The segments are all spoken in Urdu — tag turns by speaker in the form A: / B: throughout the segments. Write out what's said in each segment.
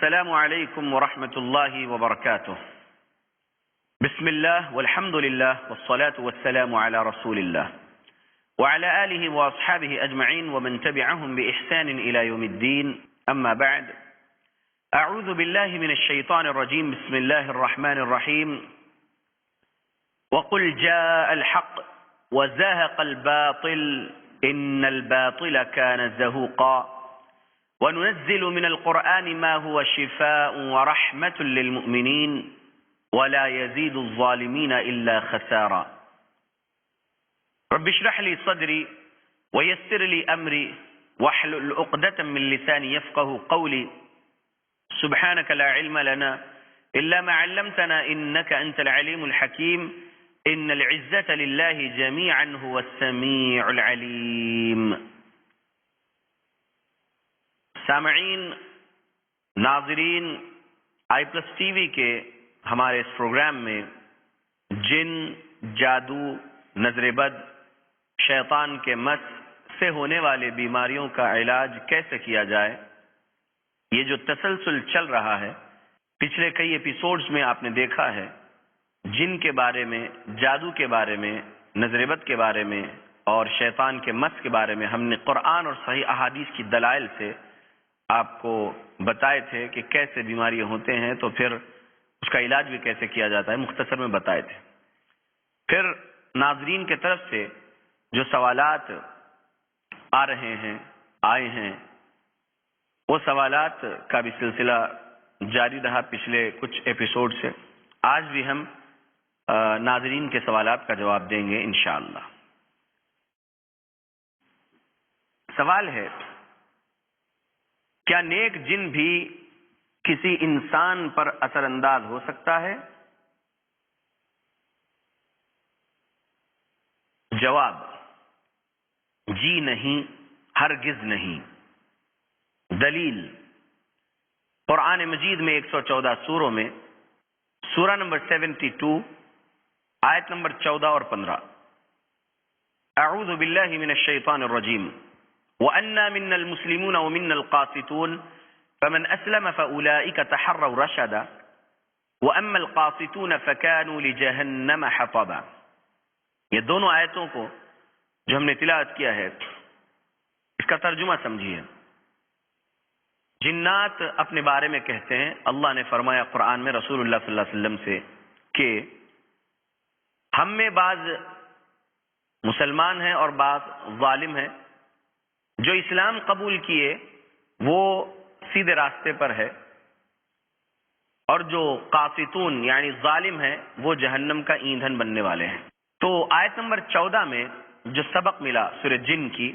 A: السلام علیکم ورحمۃ اللہ وبرکاتہ۔ بسم اللہ والحمد للہ والصلاة والسلام علی رسول اللہ وعلى آلہ واصحابہ اجمعین ومن تبعهم بإحسان الى یوم الدین، اما بعد، اعوذ باللہ من الشیطان الرجیم، بسم اللہ الرحمن الرحیم۔ وقل جاء الحق وزهق الباطل ان الباطل كان زهوقا وننزل من القرآن ما هو شفاء ورحمة للمؤمنين ولا يزيد الظالمين إلا خسارا۔ رب اشرح لي صدري ويسر لي أمري واحلل عقدة من لساني يفقه قولي، سبحانك لا علم لنا إلا ما علمتنا إنك أنت العليم الحكيم، إن العزة لله جميعا هو السميع العليم۔ سامعین، ناظرین، آئی پلس ٹی وی کے ہمارے اس پروگرام میں جن، جادو، نظر بد، شیطان کے مس سے ہونے والے بیماریوں کا علاج کیسے کیا جائے، یہ جو تسلسل چل رہا ہے، پچھلے کئی ایپیسوڈز میں آپ نے دیکھا ہے، جن کے بارے میں، جادو کے بارے میں، نظر بد کے بارے میں اور شیطان کے مس کے بارے میں ہم نے قرآن اور صحیح احادیث کی دلائل سے آپ کو بتائے تھے کہ کیسے بیماریاں ہوتے ہیں، تو پھر اس کا علاج بھی کیسے کیا جاتا ہے، مختصر میں بتائے تھے۔ پھر ناظرین کی طرف سے جو سوالات آ رہے ہیں، آئے ہیں، وہ سوالات کا بھی سلسلہ جاری رہا پچھلے کچھ ایپیسوڈ سے۔ آج بھی ہم ناظرین کے سوالات کا جواب دیں گے انشاءاللہ۔ سوال ہے، کیا نیک جن بھی کسی انسان پر اثر انداز ہو سکتا ہے؟ جواب، جی نہیں، ہرگز نہیں۔ دلیل، قرآن مجید میں 114 سوروں میں سورہ نمبر 72 آیت نمبر 14 اور 15، اعوذ باللہ من الشیطان الرجیم، وَأَنَّا مِنَّا الْمُسْلِمُونَ وَمِنَّا الْقَاسِطُونَ فَمَنْ أَسْلَمَ فَأُولَئِكَ تَحَرَّوْا رَشَدًا وَأَمَّا الْقَاسِطُونَ فَكَانُوا لِجَهَنَّمَ حَطَبًا۔ یہ دونوں آیتوں کو جو ہم نے تلاوت کیا ہے، اس کا ترجمہ سمجھیے۔ جنات اپنے بارے میں کہتے ہیں، اللہ نے فرمایا قرآن میں رسول اللہ صلی اللہ علیہ وسلم سے کہ ہم میں بعض مسلمان ہیں اور بعض ظالم ہیں، جو اسلام قبول کیے وہ سیدھے راستے پر ہے، اور جو قاسطون یعنی ظالم ہیں وہ جہنم کا ایندھن بننے والے ہیں۔ تو آیت نمبر 14 میں جو سبق ملا سورہ جن کی،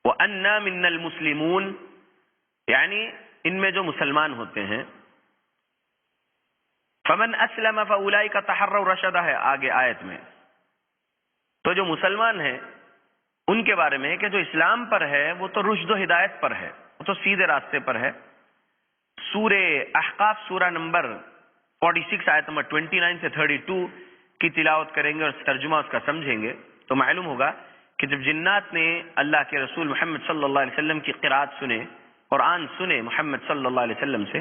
A: وَأَنَّا مِنَّا الْمُسْلِمُونَ، یعنی ان میں جو مسلمان ہوتے ہیں، فَمَنْ أَسْلَمَ فَأُولَئِكَ تَحَرَّوْا رَشَدًا ہے آگے آیت میں۔ تو جو مسلمان ہیں ان کے بارے میں کہ جو اسلام پر ہے وہ تو رشد و ہدایت پر ہے، وہ تو سیدھے راستے پر ہے۔ سورہ احقاف سورہ نمبر 46 آیت نمبر 29 سے 32 کی تلاوت کریں گے اور ترجمہ اس کا سمجھیں گے تو معلوم ہوگا کہ جب جنات نے اللہ کے رسول محمد صلی اللہ علیہ وسلم کی قرات سنے، قرآن سنے محمد صلی اللہ علیہ وسلم سے،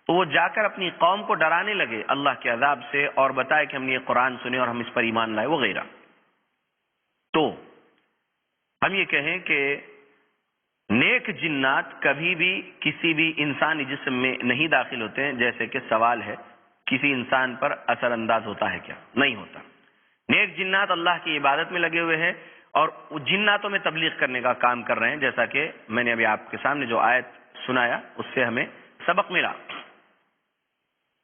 A: تو وہ جا کر اپنی قوم کو ڈرانے لگے اللہ کے عذاب سے، اور بتائے کہ ہم نے یہ قرآن سنے اور ہم اس پر ایمان لائے وغیرہ۔ تو ہم یہ کہیں کہ نیک جنات کبھی بھی کسی بھی انسانی جسم میں نہیں داخل ہوتے ہیں، جیسے کہ سوال ہے کسی انسان پر اثر انداز ہوتا ہے کیا؟ نہیں ہوتا۔ نیک جنات اللہ کی عبادت میں لگے ہوئے ہیں اور جناتوں میں تبلیغ کرنے کا کام کر رہے ہیں، جیسا کہ میں نے ابھی آپ کے سامنے جو آیت سنایا اس سے ہمیں سبق ملا۔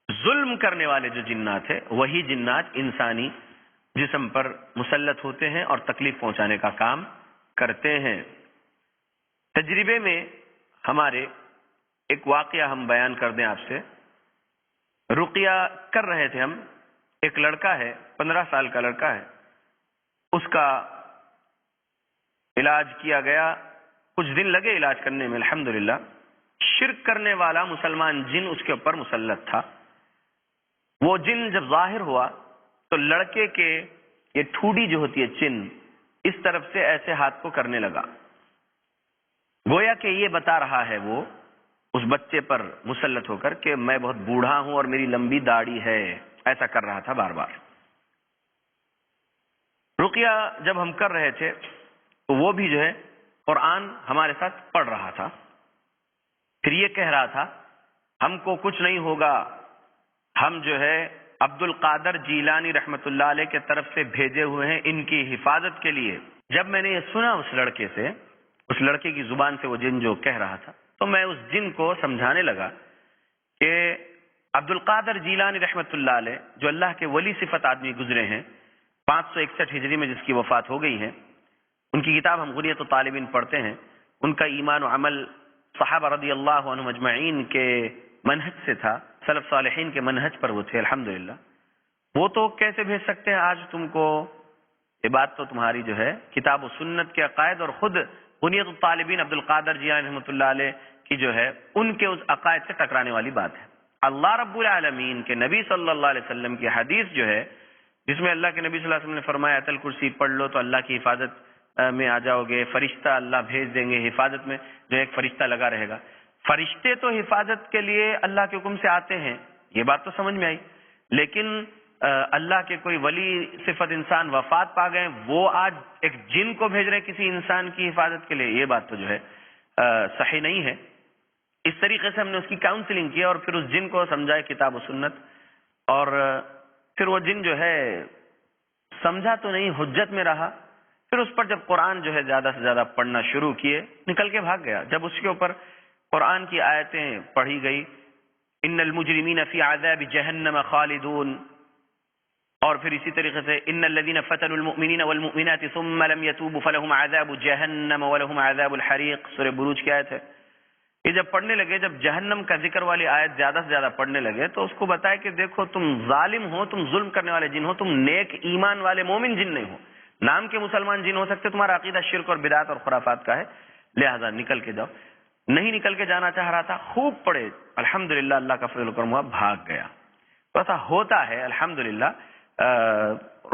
A: ظلم کرنے والے جو جنات ہیں وہی جنات انسانی جسم پر مسلط ہوتے ہیں اور تکلیف پہنچانے کا کام کرتے ہیں۔ تجربے میں ہمارے ایک واقعہ ہم بیان کر دیں آپ سے۔ رقیہ کر رہے تھے ہم، ایک لڑکا ہے، 15 سال کا لڑکا ہے، اس کا علاج کیا گیا، کچھ دن لگے علاج کرنے میں الحمدللہ۔ شرک کرنے والا مسلمان جن اس کے اوپر مسلط تھا۔ وہ جن جب ظاہر ہوا تو لڑکے کے یہ ٹھوڑی جو ہوتی ہے چن، اس طرف سے ایسے ہاتھ کو کرنے لگا، گویا کہ یہ بتا رہا ہے وہ اس بچے پر مسلط ہو کر کہ میں بہت بوڑھا ہوں اور میری لمبی داڑھی ہے، ایسا کر رہا تھا بار بار۔ رقیہ جب ہم کر رہے تھے تو وہ بھی جو ہے قرآن ہمارے ساتھ پڑھ رہا تھا، پھر یہ کہہ رہا تھا ہم کو کچھ نہیں ہوگا، ہم جو ہے عبد القادر جیلانی رحمت اللہ علیہ کے طرف سے بھیجے ہوئے ہیں ان کی حفاظت کے لیے۔ جب میں نے یہ سنا اس لڑکے سے، اس لڑکے کی زبان سے وہ جن جو کہہ رہا تھا، تو میں اس جن کو سمجھانے لگا کہ عبد القادر جیلانی رحمت اللہ علیہ جو اللہ کے ولی صفت آدمی گزرے ہیں، 561 ہجری میں جس کی وفات ہو گئی ہے، ان کی کتاب ہم غنیۃ الطالبین پڑھتے ہیں۔ ان کا ایمان و عمل صحابہ رضی اللہ عنہم اجمعین کے منہج سے تھا، سلف صالحین کے منہج پر وہ تھے الحمدللہ۔ وہ تو کیسے بھیج سکتے ہیں آج تم کو؟ یہ بات تو تمہاری جو ہے کتاب و سنت کے عقائد اور خود غنیۃ الطالبین عبد القادر جیلانی رحمۃ اللہ علیہ کی جو ہے ان کے اس عقائد سے ٹکرانے والی بات ہے۔ اللہ رب العالمین کے نبی صلی اللہ علیہ وسلم کی حدیث جو ہے، جس میں اللہ کے نبی صلی اللہ علیہ وسلم نے فرمایا آیت الکرسی پڑھ لو تو اللہ کی حفاظت میں آ جاؤ گے، فرشتہ اللہ بھیج دیں گے حفاظت میں، جو ایک فرشتہ لگا رہے گا۔ فرشتے تو حفاظت کے لیے اللہ کے حکم سے آتے ہیں، یہ بات تو سمجھ میں آئی، لیکن اللہ کے کوئی ولی صفت انسان وفات پا گئے، وہ آج ایک جن کو بھیج رہے ہیں کسی انسان کی حفاظت کے لیے، یہ بات تو جو ہے صحیح نہیں ہے۔ اس طریقے سے ہم نے اس کی کاؤنسلنگ کی اور پھر اس جن کو سمجھائے کتاب و سنت، اور پھر وہ جن جو ہے سمجھا تو نہیں، حجت میں رہا۔ پھر اس پر جب قرآن جو ہے زیادہ سے زیادہ پڑھنا شروع کیے، نکل کے بھاگ گیا۔ جب اس کے اوپر قرآن کی آیتیں پڑھی گئی، ان المجرمین فی عذاب جہنم خالدون، اور پھر اسی طریقے سے ان الذین فتنوا المؤمنین والمؤمنات ثم لم يتوبوا فلهم عذاب جہنم ولهم عذاب الحریق، سورہ بروج کی آیت ہے۔ یہ جب پڑھنے لگے، جب جہنم کا ذکر والی آیت زیادہ سے زیادہ پڑھنے لگے، تو اس کو بتایا کہ دیکھو تم ظالم ہو، تم ظلم کرنے والے جن ہو، تم نیک ایمان والے مومن جن نہیں ہو، نام کے مسلمان جن ہو سکتے، تمہارا عقیدہ شرک اور بدعت اور خرافات کا ہے، لہذا نکل کے جاؤ۔ نہیں نکل کے جانا چاہ رہا تھا، خوب پڑھے، الحمدللہ اللہ کا فضل و کرم ہوا، بھاگ گیا۔ تو ایسا ہوتا ہے الحمدللہ،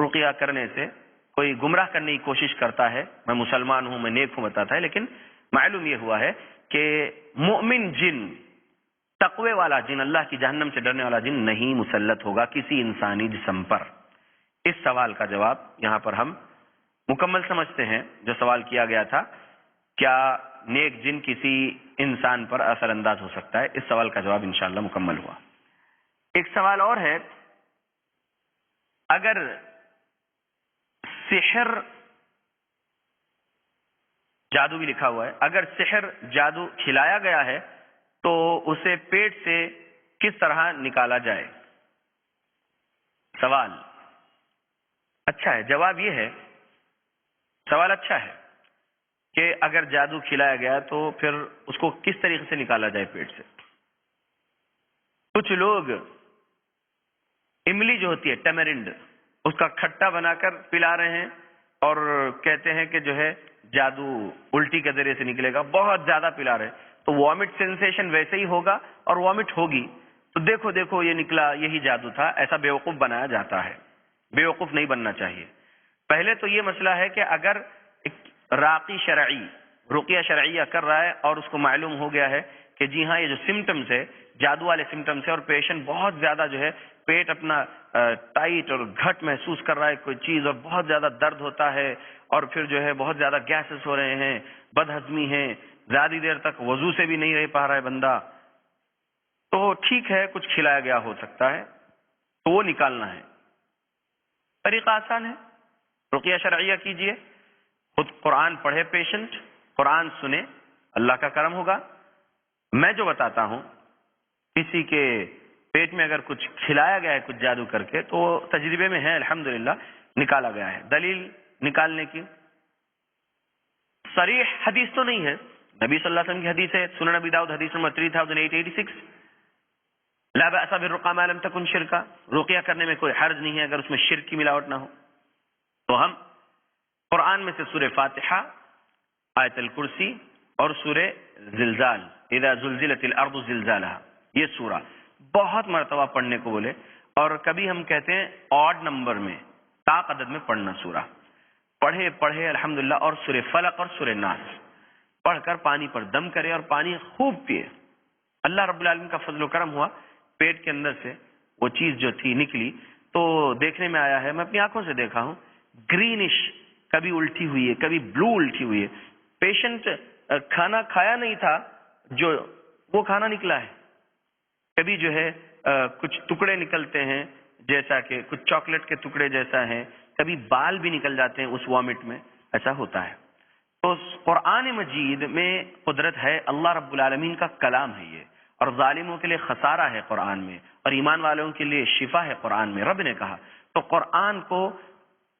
A: رقیہ کرنے سے کوئی گمراہ کرنے کی کوشش کرتا ہے، میں مسلمان ہوں، میں نیک ہوں بتاتا ہے، لیکن معلوم یہ ہوا ہے کہ مومن جن، تقوی والا جن، اللہ کی جہنم سے ڈرنے والا جن نہیں مسلط ہوگا کسی انسانی جسم پر۔ اس سوال کا جواب یہاں پر ہم مکمل سمجھتے ہیں۔ جو سوال کیا گیا تھا، کیا نیک جن کسی انسان پر اثر انداز ہو سکتا ہے، اس سوال کا جواب انشاءاللہ مکمل ہوا۔ ایک سوال اور ہے، اگر سحر، جادو بھی لکھا ہوا ہے، اگر سحر جادو کھلایا گیا ہے تو اسے پیٹ سے کس طرح نکالا جائے؟ سوال اچھا ہے، جواب یہ ہے، سوال اچھا ہے کہ اگر جادو کھلایا گیا تو پھر اس کو کس طریقے سے نکالا جائے پیٹ سے۔ کچھ لوگ املی جو ہوتی ہے، ٹیمرنڈ، اس کا کھٹا بنا کر پلا رہے ہیں اور کہتے ہیں کہ جو ہے جادو الٹی کے ذریعے سے نکلے گا، بہت زیادہ پلا رہے تو وامٹ سینسیشن ویسے ہی ہوگا اور وامٹ ہوگی، تو دیکھو دیکھو یہ نکلا، یہی جادو تھا، ایسا بیوقوف بنایا جاتا ہے۔ بیوقوف نہیں بننا چاہیے۔ پہلے تو یہ مسئلہ ہے کہ اگر ایک راقی شرعی رقیہ شرعیہ کر رہا ہے اور اس کو معلوم ہو گیا ہے کہ جی ہاں یہ جو سمٹمز ہے، جادو والے سمٹمز ہے، اور پیشنٹ بہت زیادہ جو ہے پیٹ اپنا ٹائٹ اور گھٹ محسوس کر رہا ہے کوئی چیز، اور بہت زیادہ درد ہوتا ہے، اور پھر جو ہے بہت زیادہ گیسز ہو رہے ہیں، بد ہضمی ہے، زیادہ دیر تک وضو سے بھی نہیں رہ پا رہا ہے بندہ، تو ٹھیک ہے کچھ کھلایا گیا ہو سکتا ہے تو وہ نکالنا ہے۔ طریقہ آسان ہے، رقیہ شرعیہ کیجئے، خود قرآن پڑھے پیشنٹ، قرآن سنے، اللہ کا کرم ہوگا۔ میں جو بتاتا ہوں، کسی کے پیٹ میں اگر کچھ کھلایا گیا ہے کچھ جادو کر کے تو تجربے میں ہے الحمدللہ نکالا گیا ہے۔ دلیل نکالنے کی صریح حدیث تو نہیں ہے، نبی صلی اللہ علیہ وسلم کی حدیث ہے، سنن ابی داؤد حدیث نمبر 3886، لا بأس بالرقیہ ما لم تکن شرکا، رقیہ کرنے میں کوئی حرج نہیں ہے اگر اس میں شرک کی ملاوٹ نہ ہو۔ تو ہم قرآن میں سے سورہ فاتحہ، آیت الکرسی اور سورہ زلزال، اذا زلزلت الارض زلزالها، یہ سورہ بہت مرتبہ پڑھنے کو بولے، اور کبھی ہم کہتے ہیں آڈ نمبر میں، طاق عدد میں پڑھنا سورہ، پڑھے پڑھے الحمدللہ، اور سورہ فلق اور سورہ ناس پڑھ کر پانی پر دم کرے اور پانی خوب پیے، اللہ رب العالمین کا فضل و کرم ہوا، پیٹ کے اندر سے وہ چیز جو تھی نکلی، تو دیکھنے میں آیا ہے، میں اپنی آنکھوں سے دیکھا ہوں، گرینش، کبھی الٹی ہوئی ہے، کبھی بلو الٹی ہوئی ہے. پیشنٹ کھانا کھایا نہیں تھا، جو وہ کھانا نکلا ہے. کبھی جو ہے کچھ ٹکڑے نکلتے ہیں، جیسا کہ کچھ چاکلیٹ کے ٹکڑے جیسا ہے، کبھی بال بھی نکل جاتے ہیں اس وامٹ میں، ایسا ہوتا ہے. تو قرآن مجید میں قدرت ہے، اللہ رب العالمین کا کلام ہے یہ، اور ظالموں کے لیے خسارہ ہے قرآن میں، اور ایمان والوں کے لیے شفا ہے قرآن میں. رب نے کہا تو قرآن کو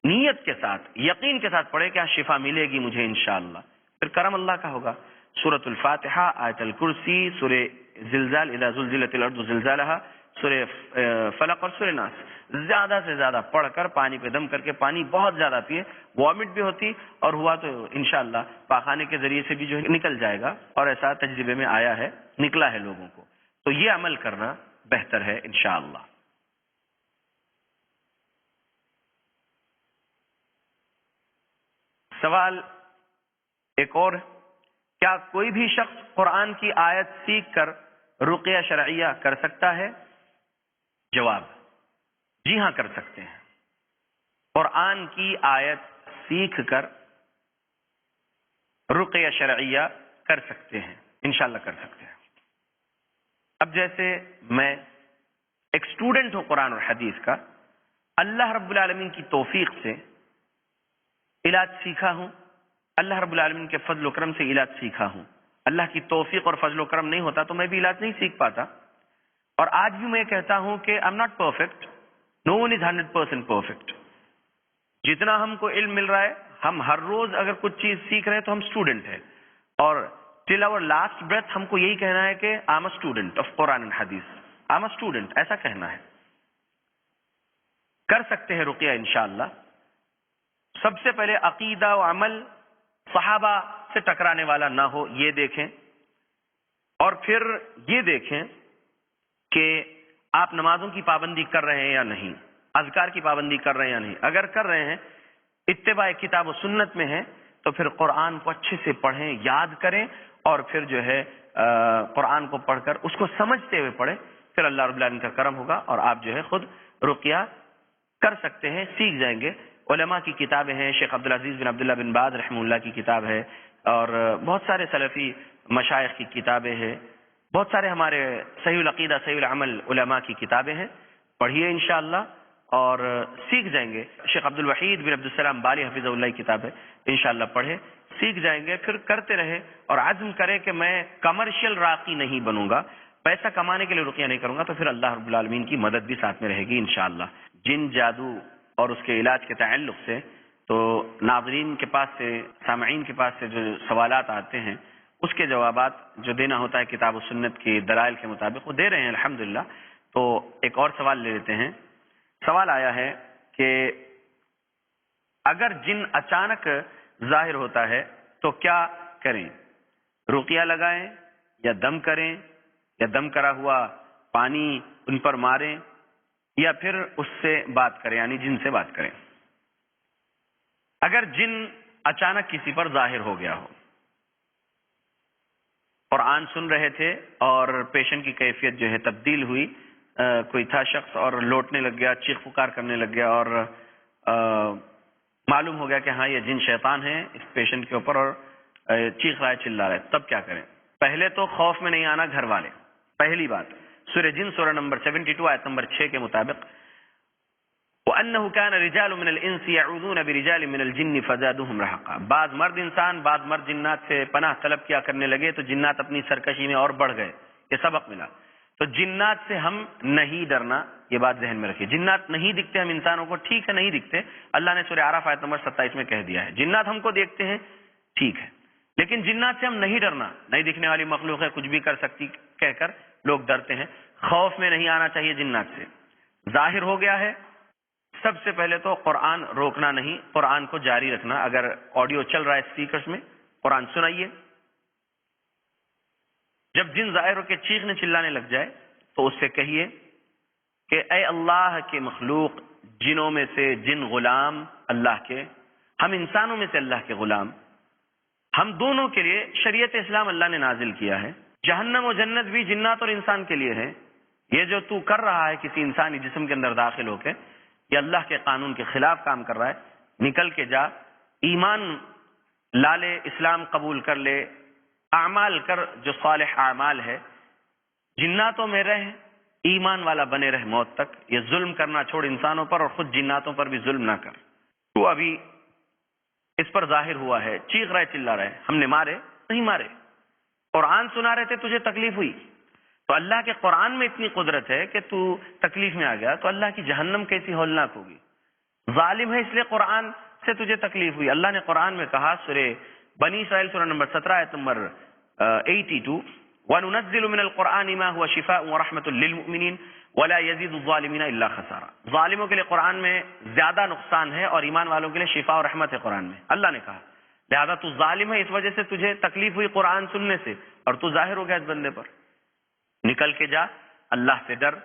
A: نیت کے ساتھ، یقین کے ساتھ پڑھے کہ شفا ملے گی مجھے انشاءاللہ، پھر کرم اللہ کا ہوگا. سورۃ الفاتحہ، آیت الکرسی، سورہ زلزال اذا زلزلت الارض زلزالها، سورہ فلق اور سورہ ناس زیادہ سے زیادہ پڑھ کر پانی پہ دم کر کے، پانی بہت زیادہ پیے، وامٹ بھی ہوتی اور ہوا تو انشاءاللہ پاخانے کے ذریعے سے بھی جو ہے نکل جائے گا، اور ایسا تجربے میں آیا ہے، نکلا ہے لوگوں کو. تو یہ عمل کرنا بہتر ہے انشاءاللہ. سوال ایک اور، کیا کوئی بھی شخص قرآن کی آیت سیکھ کر رقیہ شرعیہ کر سکتا ہے؟ جواب، جی ہاں کر سکتے ہیں. قرآن کی آیت سیکھ کر رقیہ شرعیہ کر سکتے ہیں، انشاءاللہ کر سکتے ہیں. اب جیسے میں ایک اسٹوڈنٹ ہوں قرآن اور حدیث کا، اللہ رب العالمین کی توفیق سے علاج سیکھا ہوں، اللہ رب العالمین کے فضل و کرم سے علاج سیکھا ہوں. اللہ کی توفیق اور فضل و کرم نہیں ہوتا تو میں بھی علاج نہیں سیکھ پاتا. اور آج بھی میں کہتا ہوں کہ I am not perfect, no one is 100% perfect. جتنا ہم کو علم مل رہا ہے، ہم ہر روز اگر کچھ چیز سیکھ رہے ہیں تو ہم اسٹوڈنٹ ہیں، اور ٹل آور لاسٹ بریتھ ہم کو یہی کہنا ہے کہ I M a student of Quran and حدیث، آئی ایم اے اسٹوڈنٹ، ایسا کہنا ہے. کر سکتے ہیں رقیہ انشاءاللہ. سب سے پہلے عقیدہ و عمل صحابہ سے ٹکرانے والا نہ ہو، یہ دیکھیں. اور پھر یہ دیکھیں کہ آپ نمازوں کی پابندی کر رہے ہیں یا نہیں، اذکار کی پابندی کر رہے ہیں یا نہیں. اگر کر رہے ہیں، اتباع کتاب و سنت میں ہیں، تو پھر قرآن کو اچھے سے پڑھیں، یاد کریں، اور پھر جو ہے قرآن کو پڑھ کر اس کو سمجھتے ہوئے پڑھیں. پھر اللہ رب العالمین کا کرم ہوگا اور آپ جو ہے خود رقیہ کر سکتے ہیں، سیکھ جائیں گے. علماء کی کتابیں ہیں، شیخ عبدالعزیز بن عبداللہ بن باز رحمہ اللہ کی کتاب ہے، اور بہت سارے سلفی مشائخ کی کتابیں ہیں، بہت سارے ہمارے صحیح العقیدہ صحیح العمل علماء کی کتابیں ہیں. پڑھیے انشاءاللہ اور سیکھ جائیں گے. شیخ عبدالوحید بن عبدالسلام بالی حفظہ اللہ کی کتاب ہے، انشاءاللہ پڑھے، سیکھ جائیں گے. پھر کرتے رہے اور عزم کرے کہ میں کمرشل راقی نہیں بنوں گا، پیسہ کمانے کے لیے رقیہ نہیں کروں گا، تو پھر اللہ رب العالمین کی مدد بھی ساتھ میں رہے گی انشاءاللہ. جن جادو اور اس کے علاج کے تعلق سے تو ناظرین کے پاس سے، سامعین کے پاس سے جو سوالات آتے ہیں، اس کے جوابات جو دینا ہوتا ہے کتاب و سنت کی دلائل کے مطابق وہ دے رہے ہیں الحمدللہ. تو ایک اور سوال لے لیتے ہیں. سوال آیا ہے کہ اگر جن اچانک ظاہر ہوتا ہے تو کیا کریں؟ رقیہ لگائیں یا دم کریں یا دم کرا ہوا پانی ان پر ماریں یا پھر اس سے بات کریں، یعنی جن سے بات کریں؟ اگر جن اچانک کسی پر ظاہر ہو گیا ہو، قرآن سن رہے تھے اور پیشنٹ کی کیفیت جو ہے تبدیل ہوئی، کوئی تھا شخص اور لوٹنے لگ گیا، چیخ پکار کرنے لگ گیا، اور معلوم ہو گیا کہ ہاں یہ جن شیطان ہے اس پیشنٹ کے اوپر، اور چیخ رہا ہے، چلا رہا ہے، تب کیا کریں؟ پہلے تو خوف میں نہیں آنا گھر والے. پہلی بات سورہ جن سورہ نمبر 72 آیت نمبر 6 کے مطابق وَأَنَّهُ كَانَ رِجَالٌ مِّنَ الْإِنسِ يَعُوذُونَ بِرِجَالٍ مِّنَ الْجِنِّ فَزَادُوهُمْ رَهَقًا. بعض مرد انسان بعض مرد جنات سے پناہ طلب کیا کرنے لگے تو جنات اپنی سرکشی میں اور بڑھ گئے. یہ سبق ملا. تو جنات سے ہم نہیں ڈرنا، یہ بات ذہن میں رکھیے. جنات نہیں دکھتے ہم انسانوں کو، ٹھیک ہے نہیں دکھتے، اللہ نے سورہ اعراف آیت نمبر 27 میں کہہ دیا ہے. جنات ہم کو دیکھتے ہیں، ٹھیک ہے، لیکن جنات سے ہم نہیں ڈرنا. نہیں دکھنے والی مخلوق ہے، کچھ بھی کر سکتی کہہ کر لوگ ڈرتے ہیں. خوف میں نہیں آنا چاہیے جنات سے. ظاہر ہو گیا ہے، سب سے پہلے تو قرآن روکنا نہیں، قرآن کو جاری رکھنا. اگر آڈیو چل رہا ہے اسپیکرز میں، قرآن سنائیے. جب جن ظاہر ہو کے چیخنے چلانے لگ جائے تو اس سے کہیے کہ اے اللہ کے مخلوق، جنوں میں سے جن غلام اللہ کے، ہم انسانوں میں سے اللہ کے غلام، ہم دونوں کے لیے شریعت اسلام اللہ نے نازل کیا ہے. جہنم و جنت بھی جنات اور انسان کے لیے ہے. یہ جو تو کر رہا ہے کسی انسانی جسم کے اندر داخل ہو کے، یہ اللہ کے قانون کے خلاف کام کر رہا ہے. نکل کے جا، ایمان لا لے، اسلام قبول کر لے، اعمال کر جو صالح اعمال ہے، جناتوں میں رہ، ایمان والا بنے رہ موت تک. یہ ظلم کرنا چھوڑ انسانوں پر، اور خود جناتوں پر بھی ظلم نہ کر. تو ابھی اس پر ظاہر ہوا ہے، چیخ رہے چلا رہے، ہم نے مارے نہیں مارے، قرآن سنا رہے تھے تجھے تکلیف ہوئی. تو اللہ کے قرآن میں اتنی قدرت ہے کہ تو تکلیف میں آ گیا تو اللہ کی جہنم کیسی ہولناک ہوگی. ظالم ہے اس لیے قرآن سے تجھے تکلیف ہوئی. اللہ نے قرآن میں کہا، سورہ بنی اسرائیل سورہ نمبر 17 آیت نمبر 82، وَنُنَزِّلُ مِنَ الْقُرْآنِ مَا هُوَ شِفَاءٌ وَرَحْمَةٌ لِّلْمُؤْمِنِينَ وَلَا يَزِيدُ الظَّالِمِينَ إِلَّا خَسَارًا. ظالموں کے لیے قرآن میں زیادہ نقصان ہے، اور ایمان والوں کے لیے شفا اور رحمت ہے قرآن میں. اللہ نے کہا لہذا تو ظالم ہے، اس وجہ سے تجھے تکلیف ہوئی قرآن سننے سے، اور تو ظاہر ہو گیا اس بندے پر. نکل کے جا، اللہ سے ڈر.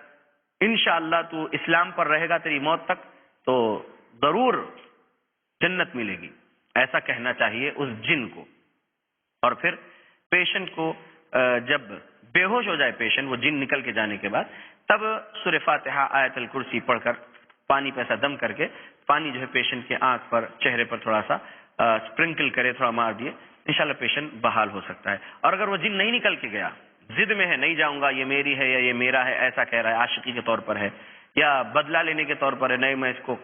A: انشاءاللہ تو اسلام پر رہے گا تیری موت تک تو ضرور جنت ملے گی. ایسا کہنا چاہیے اس جن کو. اور پھر پیشنٹ کو جب بے ہوش ہو جائے پیشنٹ، وہ جن نکل کے جانے کے بعد، تب سورہ فاتحہ آیت الکرسی پڑھ کر پانی پہ ایسا دم کر کے، پانی جو ہے پیشنٹ کے آنکھ پر، چہرے پر تھوڑا سا اسپرنکل کرے، تھوڑا مار دیے، انشاءاللہ پیشنٹ بحال ہو سکتا ہے. اور اگر وہ جن نہیں نکل کے گیا، ضد میں ہے نہیں جاؤں گا، یہ میری ہے یا یہ میرا ہے، ایسا کہہ رہا ہے، عاشقی کے طور پر ہے یا بدلہ لینے کے طور پر ہے، نہیں میں اس کو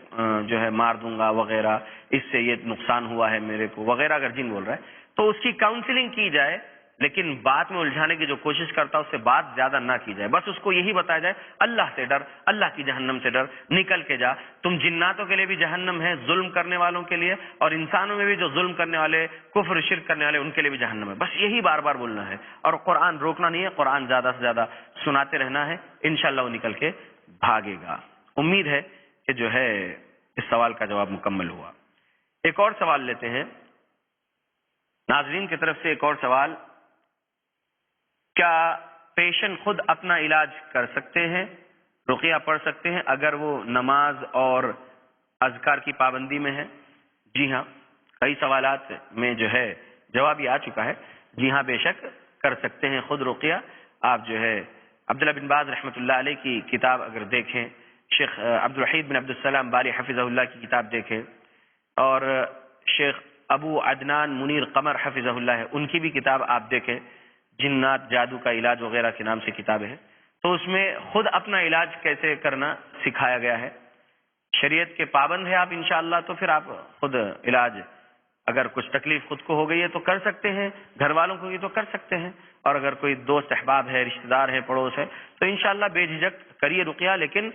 A: جو ہے مار دوں گا وغیرہ، اس سے یہ نقصان ہوا ہے میرے کو وغیرہ، اگر جن بول رہا ہے تو اس کی کاؤنسلنگ کی جائے، لیکن بات میں الجھانے کی جو کوشش کرتا ہے اس سے بات زیادہ نہ کی جائے. بس اس کو یہی بتایا جائے اللہ سے ڈر، اللہ کی جہنم سے ڈر، نکل کے جا. تم جناتوں کے لیے بھی جہنم ہے ظلم کرنے والوں کے لیے، اور انسانوں میں بھی جو ظلم کرنے والے، کفر شرک کرنے والے، ان کے لیے بھی جہنم ہے. بس یہی بار بار بولنا ہے، اور قرآن روکنا نہیں ہے، قرآن زیادہ سے زیادہ سناتے رہنا ہے. انشاءاللہ وہ نکل کے بھاگے گا. امید ہے کہ جو ہے اس سوال کا جواب مکمل ہوا. ایک اور سوال لیتے ہیں ناظرین کی طرف سے. ایک اور سوال، کیا پیشنٹ خود اپنا علاج کر سکتے ہیں، رقیہ پڑھ سکتے ہیں اگر وہ نماز اور اذکار کی پابندی میں ہے؟ جی ہاں، کئی سوالات میں جو ہے جواب یہ آ چکا ہے. جی ہاں بے شک کر سکتے ہیں خود رقیہ. آپ جو ہے عبداللہ بن باز رحمۃ اللہ علیہ کی کتاب اگر دیکھیں، شیخ عبدالوحید بن عبدالسلام باری حفظہ اللہ کی کتاب دیکھیں، اور شیخ ابو عدنان منیر قمر حفظہ اللہ ہے، ان کی بھی کتاب آپ دیکھیں، جنات جادو کا علاج وغیرہ کے نام سے کتاب ہے. تو اس میں خود اپنا علاج کیسے کرنا سکھایا گیا ہے. شریعت کے پابند ہے آپ انشاءاللہ، تو پھر آپ خود علاج، اگر کچھ تکلیف خود کو ہو گئی ہے تو کر سکتے ہیں، گھر والوں کو بھی تو کر سکتے ہیں، اور اگر کوئی دوست احباب ہے، رشتہ دار ہے، پڑوس ہے، تو انشاءاللہ بے جھجک کریے رقیہ. لیکن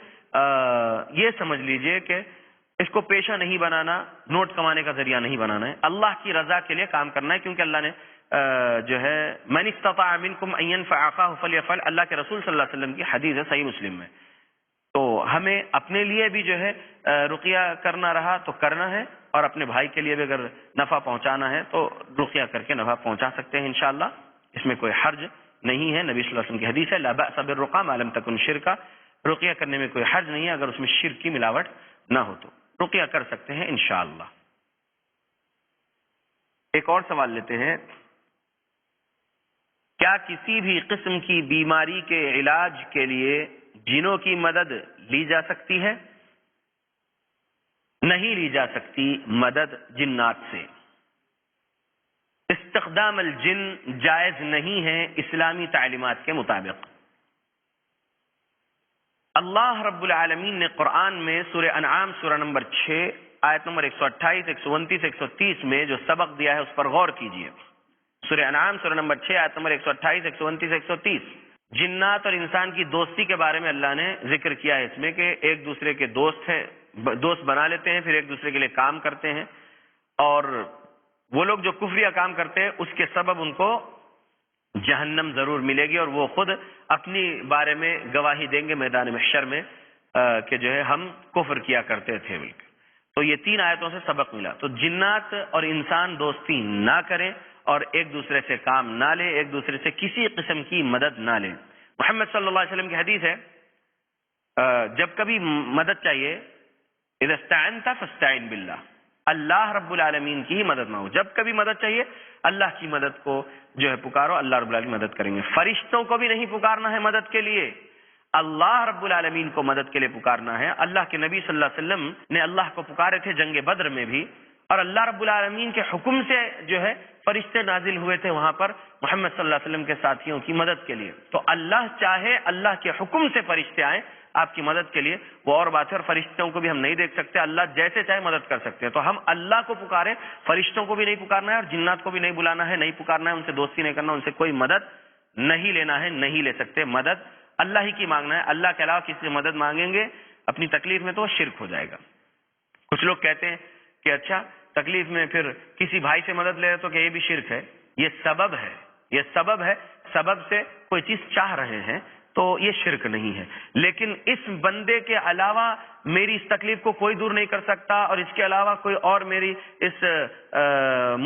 A: یہ سمجھ لیجئے کہ اس کو پیشہ نہیں بنانا، نوٹ کمانے کا ذریعہ نہیں بنانا ہے، اللہ کی رضا کے لیے کام کرنا ہے. کیونکہ اللہ نے جو ہے من استطاع منکم ان ينفع اخاه فليفعل، اللہ کے رسول صلی اللہ علیہ وسلم کی حدیث ہے صحیح مسلم میں. تو ہمیں اپنے لیے بھی جو ہے رقیہ کرنا رہا تو کرنا ہے، اور اپنے بھائی کے لیے بھی اگر نفع پہنچانا ہے تو رقیہ کر کے نفع پہنچا سکتے ہیں انشاءاللہ. اس میں کوئی حرج نہیں ہے. نبی صلی اللہ علیہ وسلم کی حدیث ہے لا بأس بالرقیہ ما لم تکن شرکا، رقیہ کرنے میں کوئی حرج نہیں ہے اگر اس میں شرک کی ملاوٹ نہ ہو، تو رقیہ کر سکتے ہیں انشاءاللہ. ایک اور سوال لیتے ہیں، کیا کسی بھی قسم کی بیماری کے علاج کے لیے جنوں کی مدد لی جا سکتی ہے؟ نہیں لی جا سکتی مدد جنات سے. استخدام الجن جائز نہیں ہے اسلامی تعلیمات کے مطابق. اللہ رب العالمین نے قرآن میں سورہ انعام سورہ نمبر 6 آیت نمبر 128، 129، 130 میں جو سبق دیا ہے اس پر غور کیجئے. سورہ انعام سورہ نمبر 6 آیت نمبر 128، 129، 130 جنات اور انسان کی دوستی کے بارے میں اللہ نے ذکر کیا ہے اس میں کہ ایک دوسرے کے دوست ہیں، دوست بنا لیتے ہیں، پھر ایک دوسرے کے لیے کام کرتے ہیں، اور وہ لوگ جو کفریہ کام کرتے ہیں اس کے سبب ان کو جہنم ضرور ملے گی، اور وہ خود اپنی بارے میں گواہی دیں گے میدان محشر میں کہ جو ہے ہم کفر کیا کرتے تھے بول کے. تو یہ 3 آیتوں سے سبق ملا. تو جنات اور انسان دوستی نہ کریں، اور ایک دوسرے سے کام نہ لیں، ایک دوسرے سے کسی قسم کی مدد نہ لیں. محمد صلی اللہ علیہ وسلم کی حدیث ہے جب کبھی مدد چاہیے اذا استعنت فاستعن باللہ، اللہ رب العالمین کی ہی مدد مانگو. جب کبھی مدد چاہیے اللہ کی مدد کو جو ہے پکارو, اللہ رب العالمین مدد کریں گے. فرشتوں کو بھی نہیں پکارنا ہے مدد کے لیے, اللہ رب العالمین کو مدد کے لیے پکارنا ہے. اللہ کے نبی صلی اللہ علیہ وسلم نے اللہ کو پکارے تھے جنگ بدر میں بھی, اور اللہ رب العالمین کے حکم سے جو ہے فرشتے نازل ہوئے تھے وہاں پر محمد صلی اللہ علیہ وسلم کے ساتھیوں کی مدد کے لیے. تو اللہ چاہے اللہ کے حکم سے فرشتے آئیں آپ کی مدد کے لیے, وہ اور بات ہے. اور فرشتوں کو بھی ہم نہیں دیکھ سکتے, اللہ جیسے چاہے مدد کر سکتے ہیں. تو ہم اللہ کو پکاریں, فرشتوں کو بھی نہیں پکارنا ہے اور جنات کو بھی نہیں بلانا ہے, نہیں پکارنا ہے, ان سے دوستی نہیں کرنا, ان سے کوئی مدد نہیں لینا ہے, نہیں لے سکتے. مدد اللہ ہی کی مانگنا ہے. اللہ کے علاوہ کسی سے مدد مانگیں گے اپنی تکلیف میں تو شرک ہو جائے گا. کچھ لوگ کہتے ہیں کہ اچھا تکلیف میں پھر کسی بھائی سے مدد لے رہے تو کہ یہ بھی شرک ہے. یہ سبب ہے, یہ سبب ہے, سبب سے کوئی چیز چاہ رہے ہیں تو یہ شرک نہیں ہے. لیکن اس بندے کے علاوہ میری اس تکلیف کو کوئی دور نہیں کر سکتا اور اس کے علاوہ کوئی اور میری اس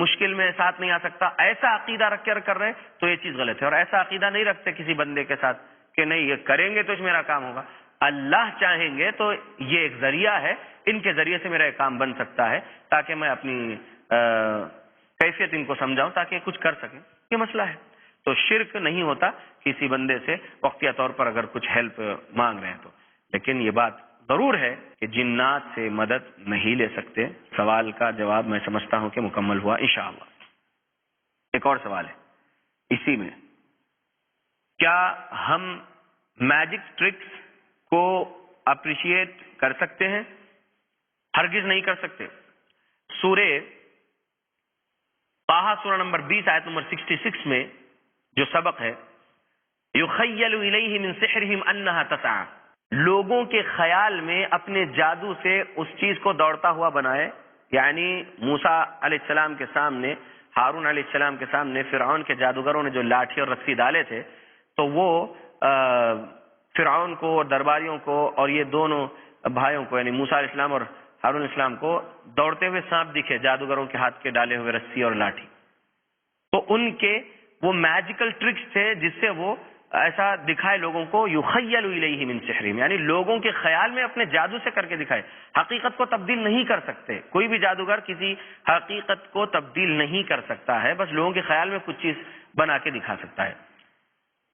A: مشکل میں ساتھ نہیں آ سکتا, ایسا عقیدہ رکھ کر رہے تو یہ چیز غلط ہے. اور ایسا عقیدہ نہیں رکھتے کسی بندے کے ساتھ کہ نہیں یہ کریں گے تو میرا کام ہوگا. اللہ چاہیں گے تو یہ ایک ذریعہ ہے, ان کے ذریعے سے میرا ایک کام بن سکتا ہے تاکہ میں اپنی کیفیت ان کو سمجھاؤں تاکہ کچھ کر سکیں. یہ مسئلہ ہے. تو شرک نہیں ہوتا کسی بندے سے وقتیہ طور پر اگر کچھ ہیلپ مانگ رہے ہیں تو. لیکن یہ بات ضرور ہے کہ جنات سے مدد نہیں لے سکتے. سوال کا جواب میں سمجھتا ہوں کہ مکمل ہوا انشاءاللہ. ایک اور سوال ہے اسی میں, کیا ہم میجک ٹرکس کو اپریشیٹ کر سکتے ہیں؟ ہرگز نہیں کر سکتے. سورہ طٰہٰ سورہ نمبر 20 آیت نمبر 66 میں جو سبق ہے, یخیل الیہ من سحرہم انہا تسعی, لوگوں کے خیال میں اپنے جادو سے اس چیز کو دوڑتا ہوا بنائے. یعنی موسیٰ علیہ السلام کے سامنے, ہارون علیہ السلام کے سامنے فرعون کے جادوگروں نے جو لاٹھی اور رسی ڈالے تھے تو وہ فرعون کو اور درباریوں کو اور یہ دونوں بھائیوں کو یعنی موسیٰ علیہ السلام اور ہارون علیہ السلام کو دوڑتے ہوئے سانپ دکھے جادوگروں کے ہاتھ کے ڈالے ہوئے رسی اور لاٹھی. تو ان کے وہ میجیکل ٹرکس تھے جس سے وہ ایسا دکھائے لوگوں کو, یخیل الیہ من سحرہم, یعنی لوگوں کے خیال میں اپنے جادو سے کر کے دکھائے. حقیقت کو تبدیل نہیں کر سکتے, کوئی بھی جادوگر کسی حقیقت کو تبدیل نہیں کر سکتا ہے, بس لوگوں کے خیال میں کچھ چیز بنا کے دکھا سکتا ہے.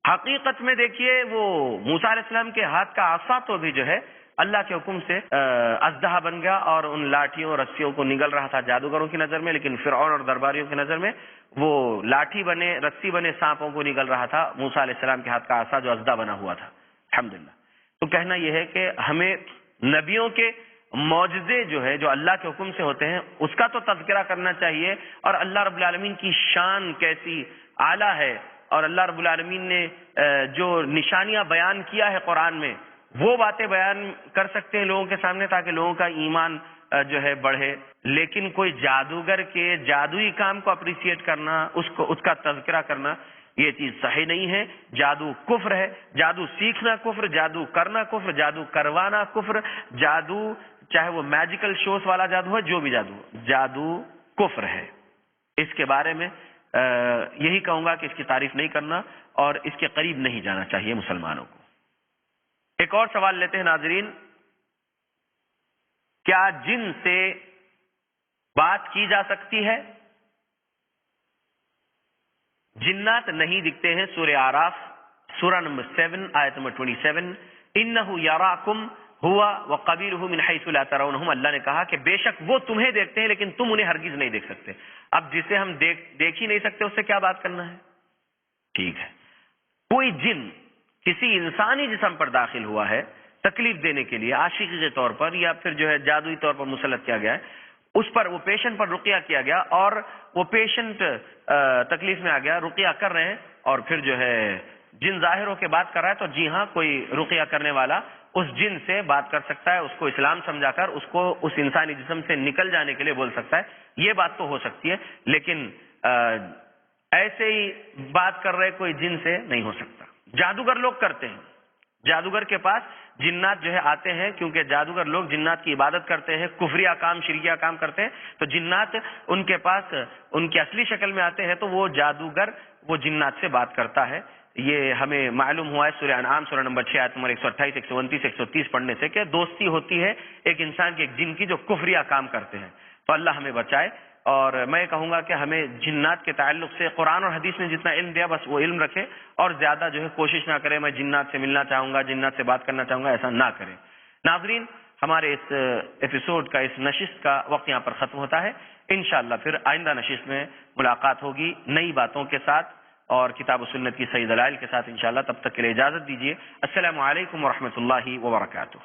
A: حقیقت میں دیکھیے وہ موسیٰ علیہ السلام کے ہاتھ کا عصا تو بھی جو ہے اللہ کے حکم سے اژدہا بن گیا اور ان لاٹھیوں رسیوں کو نگل رہا تھا جادوگروں کی نظر میں, لیکن فرعون اور درباریوں کی نظر میں وہ لاٹھی بنے رسی بنے سانپوں کو نگل رہا تھا موسیٰ علیہ السلام کے ہاتھ کا عصا جو اژدہا بنا ہوا تھا. الحمدللہ. تو کہنا یہ ہے کہ ہمیں نبیوں کے معجزے جو ہے جو اللہ کے حکم سے ہوتے ہیں اس کا تو تذکرہ کرنا چاہیے, اور اللہ رب العالمین کی شان کیسی اعلیٰ ہے, اور اللہ رب العالمین نے جو نشانیاں بیان کیا ہے قرآن میں وہ باتیں بیان کر سکتے ہیں لوگوں کے سامنے تاکہ لوگوں کا ایمان جو ہے بڑھے. لیکن کوئی جادوگر کے جادوئی کام کو اپریشیٹ کرنا, اس کا تذکرہ کرنا, یہ چیز صحیح نہیں ہے. جادو کفر ہے, جادو سیکھنا کفر, جادو کرنا کفر, جادو کروانا کفر, جادو چاہے وہ میجیکل شوز والا جادو ہے, جو بھی جادو کفر ہے. اس کے بارے میں یہی کہوں گا کہ اس کی تعریف نہیں کرنا اور اس کے قریب نہیں جانا چاہیے مسلمانوں کو. ایک اور سوال لیتے ہیں ناظرین, کیا جن سے بات کی جا سکتی ہے؟ جنات نہیں دکھتے ہیں. سورہ اعراف سورہ نمبر 7 آیت نمبر 27, انہ یراکم ہوا وقبیلہ من حیث لا ترونہم, اللہ نے کہا کہ بے شک وہ تمہیں دیکھتے ہیں لیکن تم انہیں ہرگز نہیں دیکھ سکتے. اب جسے ہم دیکھ ہی نہیں سکتے اس سے کیا بات کرنا ہے؟ ٹھیک ہے, کوئی جن کسی انسانی جسم پر داخل ہوا ہے تکلیف دینے کے لیے عاشقی کے طور پر یا پھر جو ہے جادوئی طور پر مسلط کیا گیا ہے, اس پر وہ پیشنٹ پر رقیہ کیا گیا اور وہ پیشنٹ تکلیف میں آ گیا, رقیہ کر رہے ہیں اور پھر جو ہے جن ظاہر ہو کے بات کر رہا ہے, تو جی ہاں کوئی رقیہ کرنے والا اس جن سے بات کر سکتا ہے, اس کو اسلام سمجھا کر اس کو اس انسانی جسم سے نکل جانے کے لیے بول سکتا ہے. یہ بات تو ہو سکتی ہے, لیکن ایسے ہی بات کر رہے کوئی جن سے نہیں ہو سکتا. جادوگر لوگ کرتے ہیں, جادوگر کے پاس جنات جو ہے آتے ہیں, کیونکہ جادوگر لوگ جنات کی عبادت کرتے ہیں, کفریہ کام شرکیہ کام کرتے ہیں, تو جنات ان کے پاس ان کی اصلی شکل میں آتے ہیں, تو وہ جادوگر وہ جنات سے بات کرتا ہے. یہ ہمیں معلوم ہوا ہے سورہ انعام سورہ نمبر 6 آیت نمبر 128 129 130 پڑھنے سے کہ دوستی ہوتی ہے ایک انسان کی ایک جن کی جو کفریہ کام کرتے ہیں. تو اللہ ہمیں بچائے. اور میں کہوں گا کہ ہمیں جنات کے تعلق سے قرآن اور حدیث نے جتنا علم دیا بس وہ علم رکھے اور زیادہ جو ہے کوشش نہ کرے میں جنات سے ملنا چاہوں گا, جنات سے بات کرنا چاہوں گا, ایسا نہ کریں. ناظرین, ہمارے اس ایپیسوڈ کا, اس نشست کا وقت یہاں پر ختم ہوتا ہے. انشاءاللہ پھر آئندہ نشست میں ملاقات ہوگی نئی باتوں کے ساتھ اور کتاب و سنت کی صحیح دلائل کے ساتھ انشاءاللہ. تب تک کے لیے اجازت دیجیے. السلام علیکم ورحمۃ اللہ وبرکاتہ.